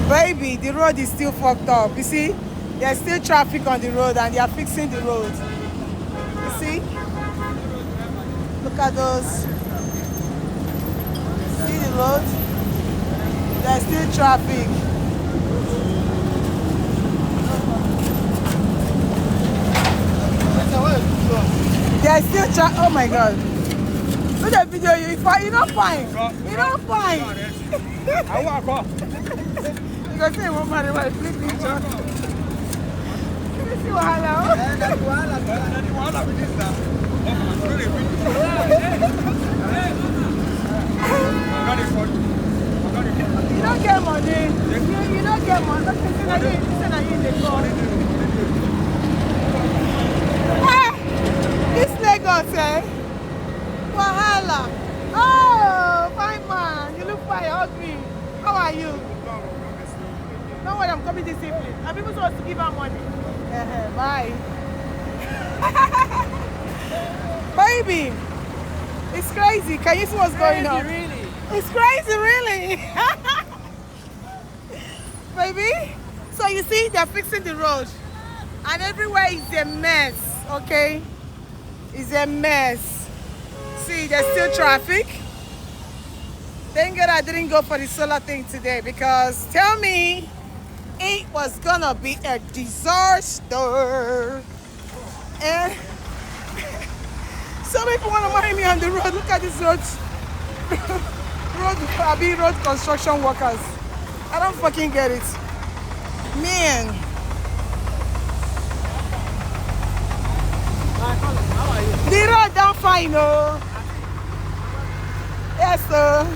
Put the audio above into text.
Baby, the road is still fucked up. You see, there's still traffic on the road and they are fixing the road. You see? Look at those. See the road? There's still traffic. There's still traffic. Oh my God. Look at the video. You're not fine. You're not fine. You go say one man right flip picture. You see wahala? You don't get money. You don't get money. Listen, are you in the car? This Lagos, eh? Wahala. Oh, fine man. You look fine, ugly. How are you? Don't worry, I'm coming this evening. Are people supposed to give her money? Bye. Baby, it's crazy. Can you see what's going on? Really? It's crazy, really. Baby, so you see, they're fixing the road. And everywhere is a mess, okay? It's a mess. See, there's still traffic. Thank God I didn't go for the solar thing today because tell me, it was gonna be a disaster. And some people want to marry me on the road. Look at this road. road construction workers. I don't fucking get it. Man. How are you? The road down fine, oh. Yes, sir.